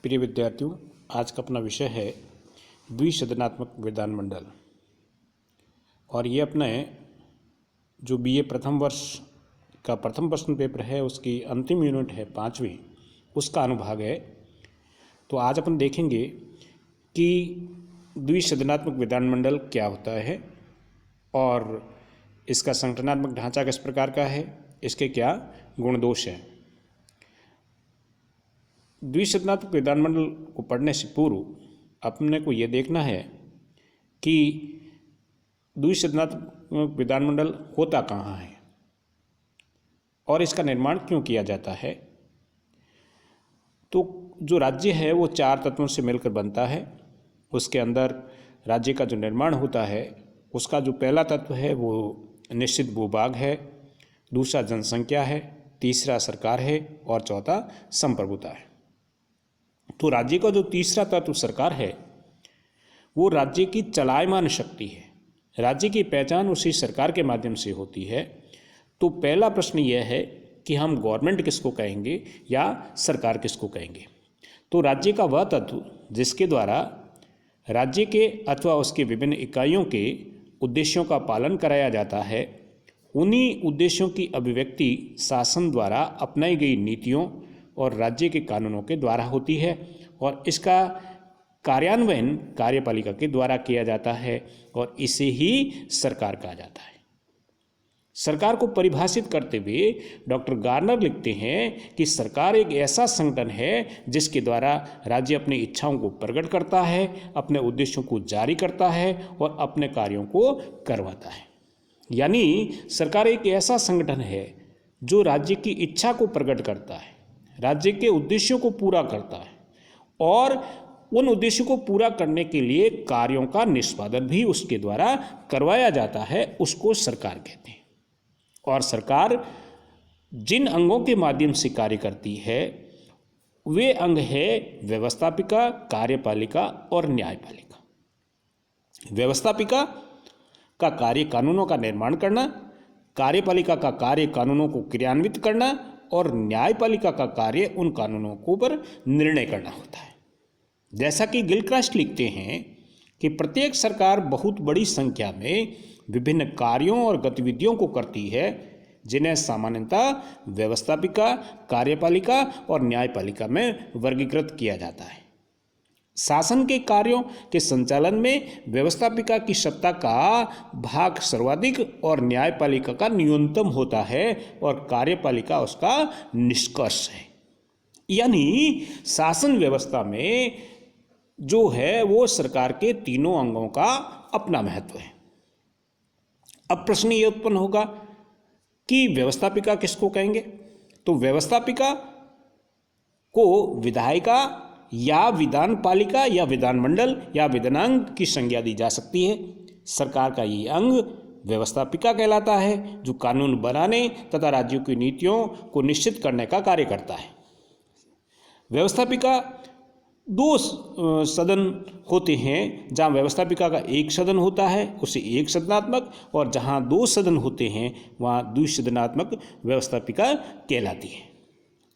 प्रिय विद्यार्थियों, आज का अपना विषय है द्विसदनात्मक विधानमंडल। और ये अपने जो बीए प्रथम वर्ष का प्रथम प्रश्न पेपर है उसकी अंतिम यूनिट है 5वीं, उसका अनुभाग है। तो आज अपन देखेंगे कि द्विसदनात्मक विधानमंडल क्या होता है और इसका संगठनात्मक ढांचा किस प्रकार का है, इसके क्या गुण दोष हैं। द्विसदनात्मक विधानमंडल को पढ़ने से पूर्व अपने को ये देखना है कि द्विसदनात्मक विधानमंडल होता कहाँ है और इसका निर्माण क्यों किया जाता है। तो जो राज्य है वो 4 तत्वों से मिलकर बनता है। उसके अंदर राज्य का जो निर्माण होता है उसका जो पहला तत्व है वो निश्चित भूभाग है, दूसरा जनसंख्या है, तीसरा सरकार है और चौथा संप्रभुता है। तो राज्य का जो तीसरा तत्व सरकार है वो राज्य की चलायमान शक्ति है। राज्य की पहचान उसी सरकार के माध्यम से होती है। तो पहला प्रश्न यह है कि हम गवर्नमेंट किसको कहेंगे या सरकार किसको कहेंगे। तो राज्य का वह तत्व जिसके द्वारा राज्य के अथवा उसके विभिन्न इकाइयों के उद्देश्यों का पालन कराया जाता है, उन्हीं उद्देश्यों की अभिव्यक्ति शासन द्वारा अपनाई गई नीतियों और राज्य के कानूनों के द्वारा होती है और इसका कार्यान्वयन कार्यपालिका के द्वारा किया जाता है और इसे ही सरकार कहा जाता है। सरकार को परिभाषित करते हुए डॉक्टर गार्नर लिखते हैं कि सरकार एक ऐसा संगठन है जिसके द्वारा राज्य अपनी इच्छाओं को प्रकट करता है, अपने उद्देश्यों को जारी करता है और अपने कार्यों को करवाता है। यानी सरकार एक ऐसा संगठन है जो राज्य की इच्छा को प्रकट करता है, राज्य के उद्देश्यों को पूरा करता है और उन उद्देश्यों को पूरा करने के लिए कार्यों का निष्पादन भी उसके द्वारा करवाया जाता है, उसको सरकार कहते हैं। और सरकार जिन अंगों के माध्यम से कार्य करती है वे अंग है व्यवस्थापिका, कार्यपालिका और न्यायपालिका। व्यवस्थापिका का कार्य कानूनों का निर्माण करना, कार्यपालिका का कार्य कानूनों को क्रियान्वित करना और न्यायपालिका का कार्य उन कानूनों को पर निर्णय करना होता है। जैसा कि गिलक्रास्ट लिखते हैं कि प्रत्येक सरकार बहुत बड़ी संख्या में विभिन्न कार्यों और गतिविधियों को करती है जिन्हें सामान्यतः व्यवस्थापिका, कार्यपालिका और न्यायपालिका में वर्गीकृत किया जाता है। शासन के कार्यों के संचालन में व्यवस्थापिका की सत्ता का भाग सर्वाधिक और न्यायपालिका का न्यूनतम होता है और कार्यपालिका उसका निष्कर्ष है। यानी शासन व्यवस्था में जो है वो सरकार के तीनों अंगों का अपना महत्व है। अब प्रश्न ये उत्पन्न होगा कि व्यवस्थापिका किसको कहेंगे। तो व्यवस्थापिका को विधायिका या विधान पालिका या विधानमंडल या विधानांग की संज्ञा दी जा सकती है। सरकार का ये अंग व्यवस्थापिका कहलाता है जो कानून बनाने तथा राज्यों की नीतियों को निश्चित करने का कार्य करता है। व्यवस्थापिका 2 सदन होते हैं। जहाँ व्यवस्थापिका का एक सदन होता है उसे एक सदनात्मक, और जहाँ 2 सदन होते हैं वहाँ द्विसदनात्मक व्यवस्थापिका कहलाती है।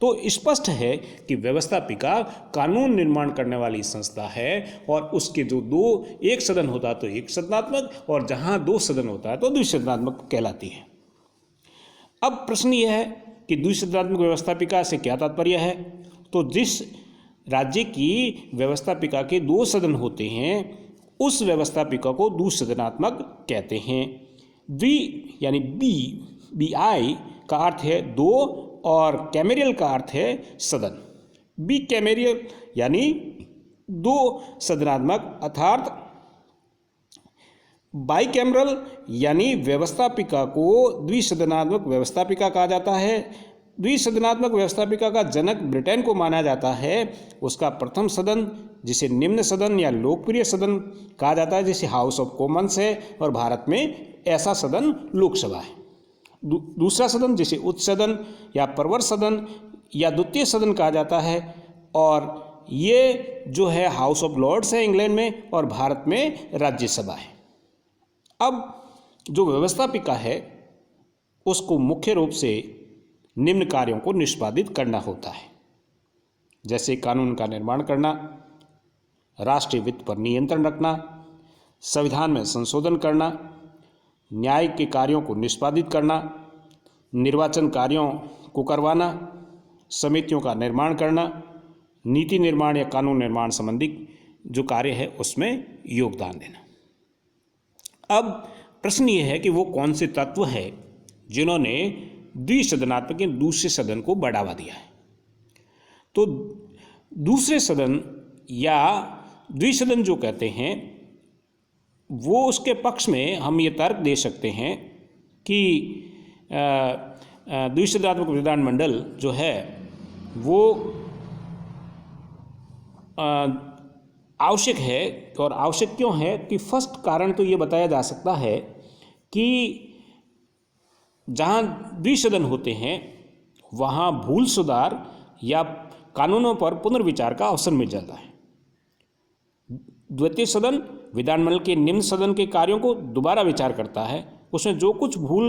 तो स्पष्ट है कि व्यवस्थापिका कानून निर्माण करने वाली संस्था है और उसके जो एक सदन होता है तो एक सदनात्मक और जहाँ 2 सदन होता है तो द्विसदनात्मक कहलाती है। अब प्रश्न यह है कि द्विसदनात्मक व्यवस्थापिका से क्या तात्पर्य है। तो जिस राज्य की व्यवस्थापिका के 2 सदन होते हैं उस व्यवस्थापिका को द्विसदनात्मक कहते हैं। द्वि यानी BI का अर्थ है 2 और कैमेरियल का अर्थ है सदन। बी कैमेरियल यानी 2 सदनात्मक अर्थात बाइकैमरल यानी व्यवस्थापिका को द्विसदनात्मक व्यवस्थापिका कहा जाता है। द्विसदनात्मक व्यवस्थापिका का जनक ब्रिटेन को माना जाता है। उसका प्रथम सदन जिसे निम्न सदन या लोकप्रिय सदन कहा जाता है जैसे हाउस ऑफ कॉमन्स है और भारत में ऐसा सदन लोकसभा है। दूसरा सदन जिसे उच्च सदन या प्रवर सदन या द्वितीय सदन कहा जाता है और ये जो है हाउस ऑफ लॉर्ड्स है इंग्लैंड में और भारत में राज्यसभा है। अब जो व्यवस्थापिका है उसको मुख्य रूप से निम्न कार्यों को निष्पादित करना होता है। जैसे कानून का निर्माण करना, राष्ट्रीय वित्त पर नियंत्रण रखना, संविधान में संशोधन करना, न्याय के कार्यों को निष्पादित करना, निर्वाचन कार्यों को करवाना, समितियों का निर्माण करना, नीति निर्माण या कानून निर्माण संबंधी जो कार्य है उसमें योगदान देना। अब प्रश्न ये है कि वो कौन से तत्व है जिन्होंने द्विसदनात्मक दूसरे सदन को बढ़ावा दिया है। तो दूसरे सदन या द्विसदन जो कहते हैं वो उसके पक्ष में हम ये तर्क दे सकते हैं कि द्विसदनात्मक विधानमंडल जो है वो आवश्यक है। और आवश्यक क्यों है कि फर्स्ट कारण तो ये बताया जा सकता है कि जहाँ द्विसदन होते हैं वहाँ भूल सुधार या कानूनों पर पुनर्विचार का अवसर मिल जाता है। द्वितीय सदन विधानमंडल के निम्न सदन के कार्यों को दोबारा विचार करता है, उसमें जो कुछ भूल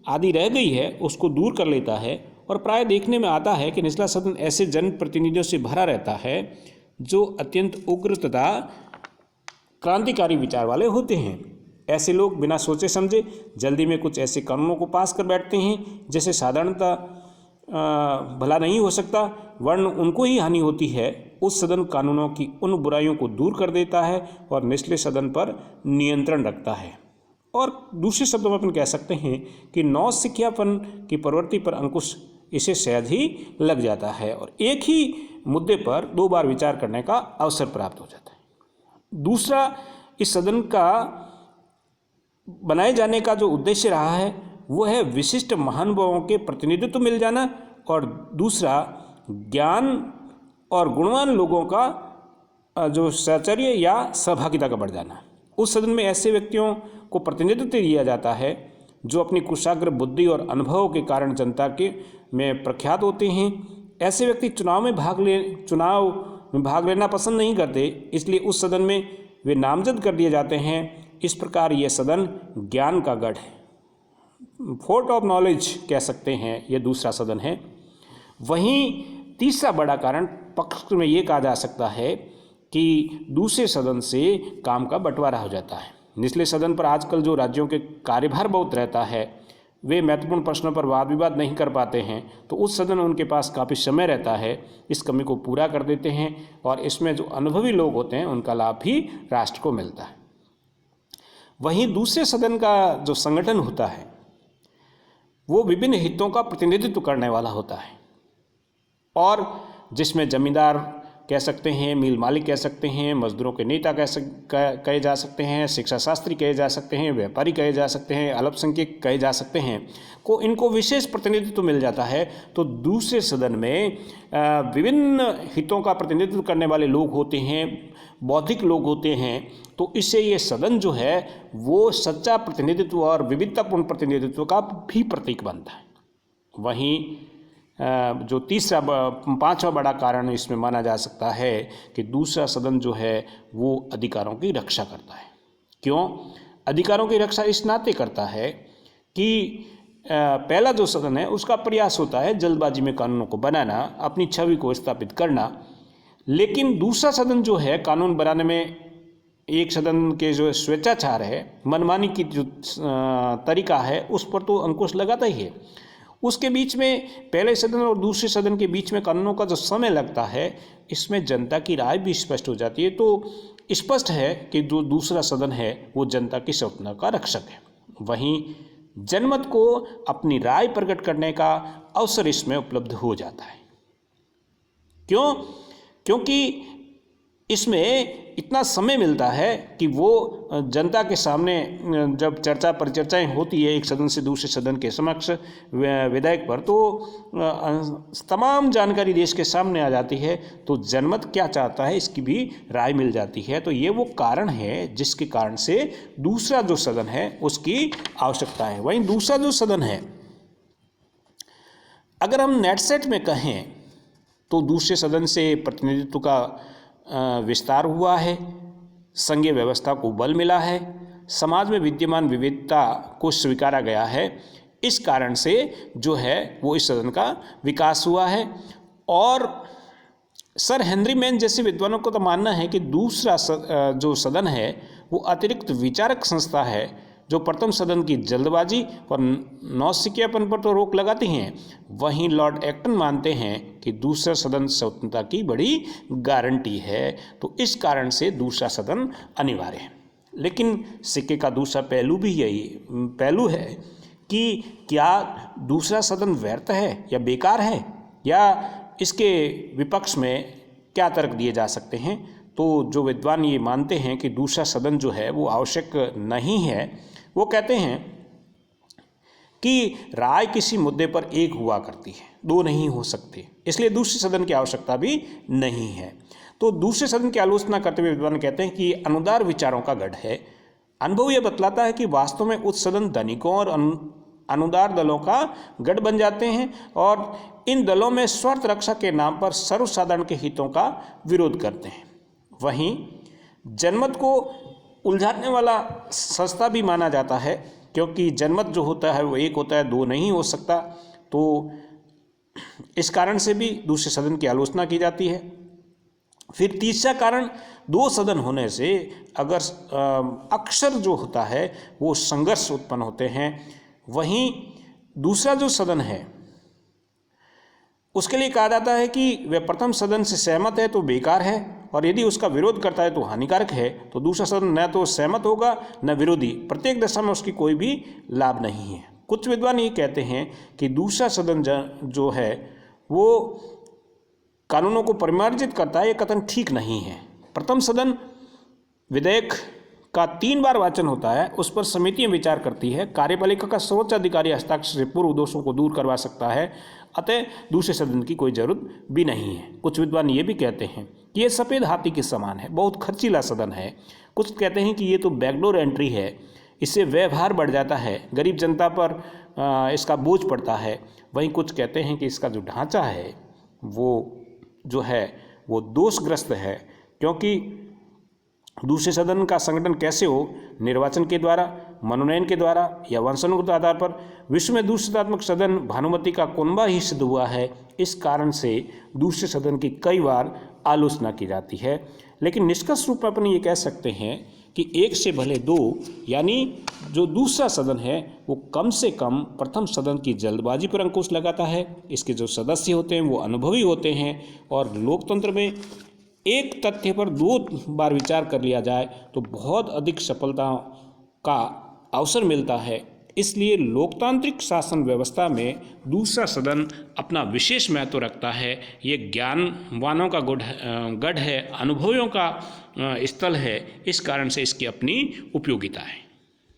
आदि रह गई है उसको दूर कर लेता है। और प्राय देखने में आता है कि निचला सदन ऐसे जनप्रतिनिधियों से भरा रहता है जो अत्यंत उग्र तथा क्रांतिकारी विचार वाले होते हैं। ऐसे लोग बिना सोचे समझे जल्दी में कुछ ऐसे कानूनों को पास कर बैठते हैं जैसे साधारणतः भला नहीं हो सकता, वरन उनको ही हानि होती है। उस सदन कानूनों की उन बुराइयों को दूर कर देता है और निचले सदन पर नियंत्रण रखता है। और दूसरे शब्दों में अपन कह सकते हैं कि नौसिखियापन की प्रवृत्ति पर अंकुश इसे सहज ही लग जाता है और एक ही मुद्दे पर दो बार विचार करने का अवसर प्राप्त हो जाता है। दूसरा, इस सदन का बनाए जाने का जो उद्देश्य रहा है वो है विशिष्ट महानुभावों के प्रतिनिधित्व मिल जाना, और दूसरा ज्ञान और गुणवान लोगों का जो साहचर्य या सहभागिता का बढ़ जाना। उस सदन में ऐसे व्यक्तियों को प्रतिनिधित्व दिया जाता है जो अपनी कुशाग्र बुद्धि और अनुभव के कारण जनता के में प्रख्यात होते हैं। ऐसे व्यक्ति चुनाव में भाग लेना पसंद नहीं करते, इसलिए उस सदन में वे नामजद कर दिए जाते हैं। इस प्रकार यह सदन ज्ञान का गढ़ है, फोर्ट ऑफ नॉलेज कह सकते हैं, यह दूसरा सदन है। वहीं तीसरा बड़ा कारण पक्ष में ये कहा जा सकता है कि दूसरे सदन से काम का बंटवारा हो जाता है। निचले सदन पर आजकल जो राज्यों के कार्यभार बहुत रहता है, वे महत्वपूर्ण प्रश्नों पर वाद विवाद नहीं कर पाते हैं, तो उस सदन में उनके पास काफ़ी समय रहता है, इस कमी को पूरा कर देते हैं और इसमें जो अनुभवी लोग होते हैं उनका लाभ भी राष्ट्र को मिलता है। वहीं दूसरे सदन का जो संगठन होता है वो विभिन्न हितों का प्रतिनिधित्व करने वाला होता है, और जिसमें जमींदार कह सकते हैं, मिल मालिक कह सकते हैं, मजदूरों के नेता कहे जा सकते हैं, शिक्षा शास्त्री कहे जा सकते हैं, व्यापारी कहे जा सकते हैं, अल्पसंख्यक कहे जा सकते हैं, को इनको विशेष प्रतिनिधित्व मिल जाता है। तो दूसरे सदन में विभिन्न हितों का प्रतिनिधित्व करने वाले लोग होते हैं, बौद्धिक लोग होते हैं, तो इससे ये सदन जो है वो सच्चा प्रतिनिधित्व और विविधतापूर्ण प्रतिनिधित्व का भी प्रतीक बनता है। वहीं जो तीसरा पांचवा बड़ा कारण इसमें माना जा सकता है कि दूसरा सदन जो है वो अधिकारों की रक्षा करता है। क्यों? अधिकारों की रक्षा इस नाते करता है कि पहला जो सदन है उसका प्रयास होता है जल्दबाजी में कानूनों को बनाना, अपनी छवि को स्थापित करना, लेकिन दूसरा सदन जो है कानून बनाने में एक सदन के जो स्वेच्छाचार है, मनमानी की जो तरीका है उस पर तो अंकुश लगाता ही है। उसके बीच में पहले सदन और दूसरे सदन के बीच में कानूनों का जो समय लगता है, इसमें जनता की राय भी स्पष्ट हो जाती है। तो स्पष्ट है कि जो दूसरा सदन है वो जनता की स्वतंत्रता का रक्षक है। वहीं जनमत को अपनी राय प्रकट करने का अवसर इसमें उपलब्ध हो जाता है। क्यों? क्योंकि इसमें इतना समय मिलता है कि वो जनता के सामने जब चर्चा परिचर्चाएं होती है एक सदन से दूसरे सदन के समक्ष विधेयक पर, तो तमाम जानकारी देश के सामने आ जाती है। तो जनमत क्या चाहता है इसकी भी राय मिल जाती है। तो ये वो कारण है जिसके कारण से दूसरा जो सदन है उसकी आवश्यकता है। वहीं दूसरा जो सदन है, अगर हम नेट सेट में कहें तो दूसरे सदन से प्रतिनिधित्व का विस्तार हुआ है, संघीय व्यवस्था को बल मिला है, समाज में विद्यमान विविधता को स्वीकारा गया है। इस कारण से जो है वो इस सदन का विकास हुआ है। और सर हेनरी मैन जैसे विद्वानों को तो मानना है कि दूसरा जो सदन है वो अतिरिक्त विचारक संस्था है जो प्रथम सदन की जल्दबाजी और नौसिखियापन पर तो रोक लगाती हैं। वहीं लॉर्ड एक्टन मानते हैं कि दूसरा सदन स्वतंत्रता की बड़ी गारंटी है, तो इस कारण से दूसरा सदन अनिवार्य है। लेकिन सिक्के का दूसरा पहलू भी यही पहलू है कि क्या दूसरा सदन व्यर्थ है या बेकार है, या इसके विपक्ष में क्या तर्क दिए जा सकते हैं। तो जो विद्वान ये मानते हैं कि दूसरा सदन जो है वो आवश्यक नहीं है, वो कहते हैं कि राय किसी मुद्दे पर एक हुआ करती है, दो नहीं हो सकते, इसलिए दूसरे सदन की आवश्यकता भी नहीं है। तो दूसरे सदन की आलोचना करते हुए विद्वान कहते हैं कि अनुदार विचारों का गढ़ है। अनुभव यह बतलाता है कि वास्तव में उच्च सदन धनिकों और अनुदार दलों का गढ़ बन जाते हैं और इन दलों में स्वार्थ रक्षा के नाम पर सर्वसाधारण के हितों का विरोध करते हैं। वहीं जनमत को उलझाने वाला संस्था भी माना जाता है, क्योंकि जनमत जो होता है वो एक होता है, दो नहीं हो सकता। तो इस कारण से भी दूसरे सदन की आलोचना की जाती है। फिर तीसरा कारण, दो सदन होने से अगर अक्सर जो होता है वो संघर्ष उत्पन्न होते हैं। वहीं दूसरा जो सदन है उसके लिए कहा जाता है कि वह प्रथम सदन से सहमत है तो बेकार है, और यदि उसका विरोध करता है तो हानिकारक है। तो दूसरा सदन न तो सहमत होगा न विरोधी, प्रत्येक दशा में उसकी कोई भी लाभ नहीं है। कुछ विद्वान ये कहते हैं कि दूसरा सदन जो है वो कानूनों को परिमार्जित करता है, ये कथन ठीक नहीं है। प्रथम सदन विधेयक का 3 बार वाचन होता है, उस पर समितियां विचार करती है, कार्यपालिका का सर्वोच्च अधिकारी हस्ताक्षर से पूर्व दोषों को दूर करवा सकता है, अतः दूसरे सदन की कोई जरूरत भी नहीं है। कुछ विद्वान ये भी कहते हैं कि ये सफ़ेद हाथी के समान है, बहुत खर्चीला सदन है। कुछ कहते हैं कि ये तो बैकडोर एंट्री है, इससे व्यवहार बढ़ जाता है, गरीब जनता पर इसका बोझ पड़ता है। वहीं कुछ कहते हैं कि इसका जो ढांचा है वो जो है वो दोषग्रस्त है, क्योंकि दूसरे सदन का संगठन कैसे हो, निर्वाचन के द्वारा, मनोनयन के द्वारा या वंशानुगत आधार पर। विश्व में दूसरात्मक सदन भानुमति का कुनबा ही सिद्ध हुआ है। इस कारण से दूसरे सदन की कई बार आलोचना की जाती है। लेकिन निष्कर्ष रूप में अपन ये कह सकते हैं कि एक से भले दो, यानी जो दूसरा सदन है वो कम से कम प्रथम सदन की जल्दबाजी पर अंकुश लगाता है। इसके जो सदस्य होते हैं वो अनुभवी होते हैं, और लोकतंत्र में एक तथ्य पर 2 बार विचार कर लिया जाए तो बहुत अधिक सफलता का अवसर मिलता है। इसलिए लोकतांत्रिक शासन व्यवस्था में दूसरा सदन अपना विशेष महत्व रखता है। ये ज्ञानवानों का गढ़ है, अनुभवियों का स्थल है। इस कारण से इसकी अपनी उपयोगिता है।